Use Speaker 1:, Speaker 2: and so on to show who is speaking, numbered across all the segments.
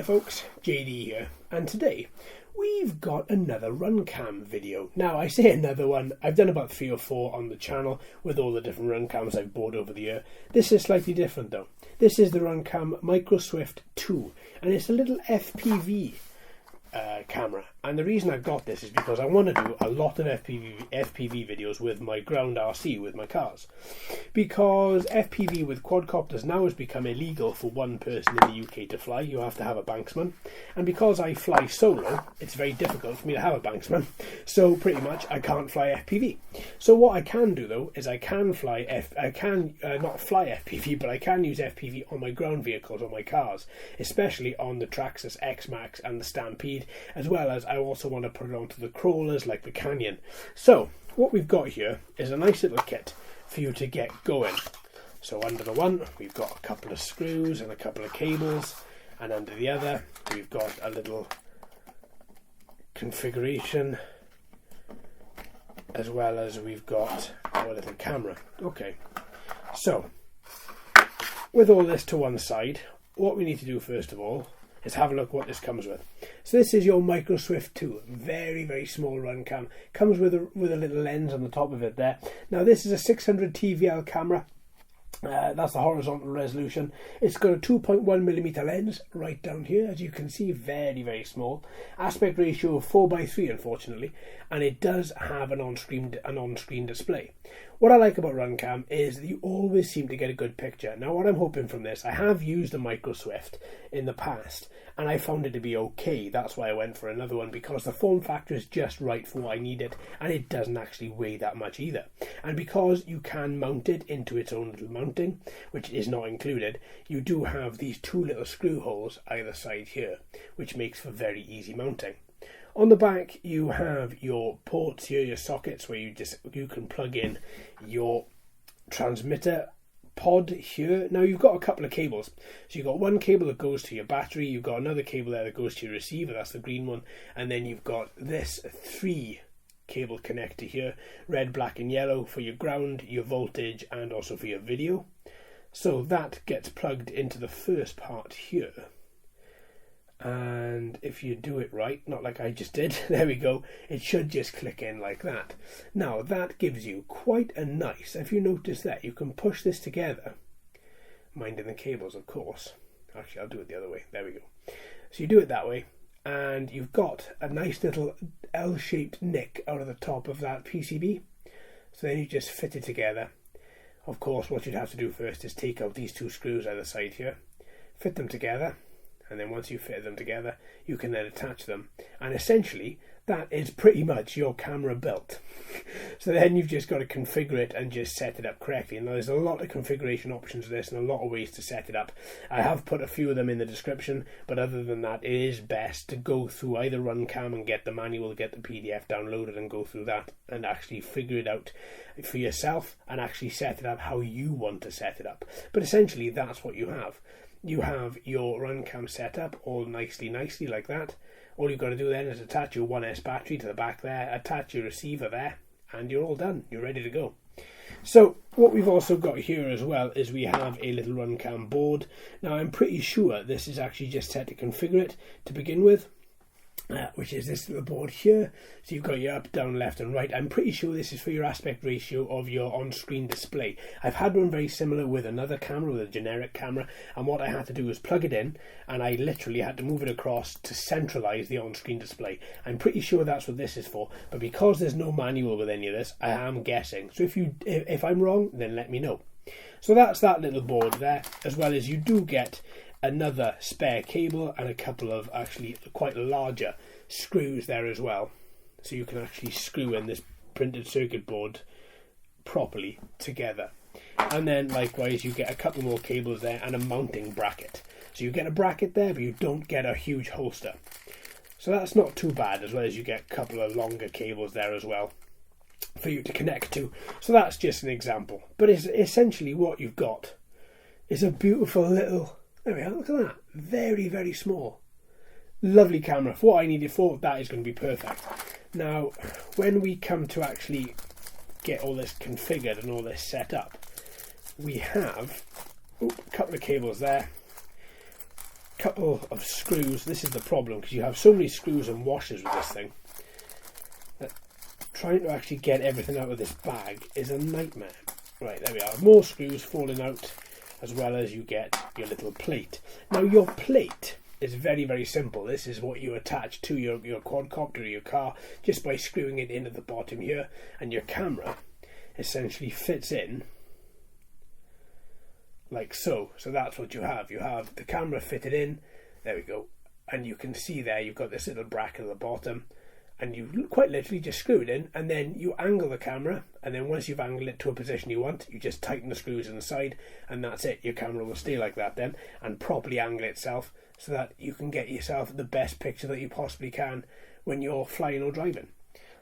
Speaker 1: folks, JD here, and today we've got another Runcam video. Now I say another one, I've done about 3 or 4 on the channel with all the different Runcams I've bought over the year. This is slightly different though. This is the Runcam Micro Swift 2 and it's a little FPV camera, and the reason I got this is because I want to do a lot of FPV videos with my ground RC, with my cars, because FPV with quadcopters now has become illegal for one person in the UK to fly. You have to have a banksman, and because I fly solo, it's very difficult for me to have a banksman, so pretty much I can't fly FPV. So what I can do though is I can fly not fly FPV, but I can use FPV on my ground vehicles, on my cars, especially on the Traxxas X-Max and the Stampede, as well as I also want to put it onto the crawlers like the Canyon. So what we've got here is a nice little kit for you to get going. So under the one we've got a couple of screws and a couple of cables, and under the other we've got a little configuration, as well as we've got our little camera. Okay, so with all this to one side, what we need to do first of all is have a look what this comes with. So this is your Micro Swift 2, very, very small Runcam. Comes with a little lens on the top of it there. Now this is a 600 TVL camera. That's the horizontal resolution. It's got a 2.1mm lens right down here, as you can see, very, very small. Aspect ratio of 4:3, unfortunately, and it does have an on-screen display. What I like about Runcam is that you always seem to get a good picture. Now what I'm hoping from this, I have used a Micro Swift in the past and I found it to be okay. That's why I went for another one, because the form factor is just right for what I needed, and it doesn't actually weigh that much either. And because you can mount it into its own little mounting, which is not included, you do have these 2 little screw holes either side here, which makes for very easy mounting. On the back you have your ports here, your sockets, where you can plug in your transmitter pod here. Now you've got a couple of cables. So you've got one cable that goes to your battery, you've got another cable there that goes to your receiver, that's the green one, and then you've got this 3 cable connector here, red, black and yellow, for your ground, your voltage, and also for your video. So that gets plugged into the first part here. And if you do it right, not like I just did, there we go, it should just click in like that. Now that gives you quite a nice, if you notice that, you can push this together, minding the cables of course. Actually I'll do it the other way, there we go. So you do it that way, and you've got a nice little L-shaped nick out of the top of that PCB. So then you just fit it together. Of course what you'd have to do first is take out these 2 screws either side here, fit them together, and then once you fit them together you can then attach them, and essentially that is pretty much your camera built. So then you've just got to configure it and just set it up correctly. Now there's a lot of configuration options for this and a lot of ways to set it up. I have put a few of them in the description, but other than that it is best to go through either Runcam and get the manual, get the PDF downloaded and go through that and actually figure it out for yourself and actually set it up how you want to set it up. But essentially that's what you have. You have your Runcam setup all nicely like that. All you've got to do then is attach your 1S battery to the back there, attach your receiver there, and you're all done. You're ready to go. So what we've also got here as well is we have a little Runcam board. Now I'm pretty sure this is actually just set to configure it to begin with, which is this little board here. So you've got your up, down, left and right. I'm pretty sure this is for your aspect ratio of your on-screen display. I've had one very similar with another camera, with a generic camera, and what I had to do was plug it in and I literally had to move it across to centralize the on-screen display. I'm pretty sure that's what this is for, but because there's no manual with any of this, I am guessing. So if I'm wrong, then let me know. So that's that little board there, as well as you do get another spare cable and a couple of actually quite larger screws there as well, so you can actually screw in this printed circuit board properly together. And then likewise you get a couple more cables there and a mounting bracket. So you get a bracket there, but you don't get a huge holster. So that's not too bad, as well as you get a couple of longer cables there as well for you to connect to. So that's just an example, but it's essentially what you've got is a beautiful little, there we are, look at that, very, very small, lovely camera. For what I need it for, that is going to be perfect. Now when we come to actually get all this configured and all this set up, we have a couple of cables there, couple of screws. This is the problem, because you have so many screws and washers with this thing that trying to actually get everything out of this bag is a nightmare. Right, there we are. More screws falling out, as well as you get your little plate. Now your plate is very, very simple. This is what you attach to your quadcopter or your car just by screwing it in at the bottom here, and your camera essentially fits in like so. So that's what you have. You have the camera fitted in, there we go, and you can see there you've got this little bracket at the bottom, and you quite literally just screw it in, and then you angle the camera, and then once you've angled it to a position you want, you just tighten the screws in the side, and that's it. Your camera will stay like that then, and properly angle itself so that you can get yourself the best picture that you possibly can when you're flying or driving.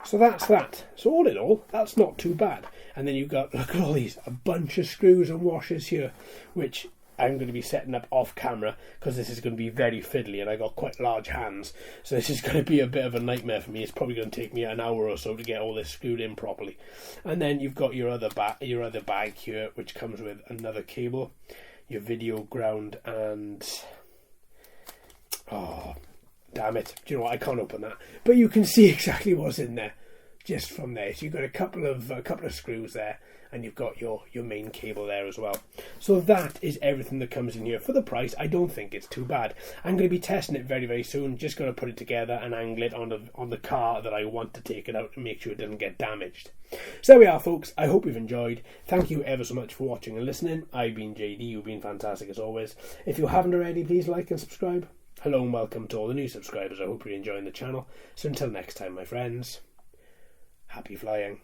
Speaker 1: So that's that. So all in all, that's not too bad. And then you've got, look at all these, a bunch of screws and washers here, which I'm going to be setting up off camera, because this is going to be very fiddly, and I got quite large hands, so this is going to be a bit of a nightmare for me. It's probably going to take me an hour or so to get all this screwed in properly. And then you've got your other bag here, which comes with another cable, your video ground, and oh damn it, do you know what, I can't open that, but you can see exactly what's in there just from there. So you've got a couple of screws there, and you've got your main cable there as well. So that is everything that comes in here. For the price, I don't think it's too bad. I'm going to be testing it very, very soon. Just going to put it together and angle it on the car that I want to take it out and make sure it doesn't get damaged. So there we are, folks. I hope you've enjoyed. Thank you ever so much for watching and listening. I've been JD. You've been fantastic as always. If you haven't already, please like and subscribe. Hello and welcome to all the new subscribers. I hope you're enjoying the channel. So until next time, my friends, happy flying.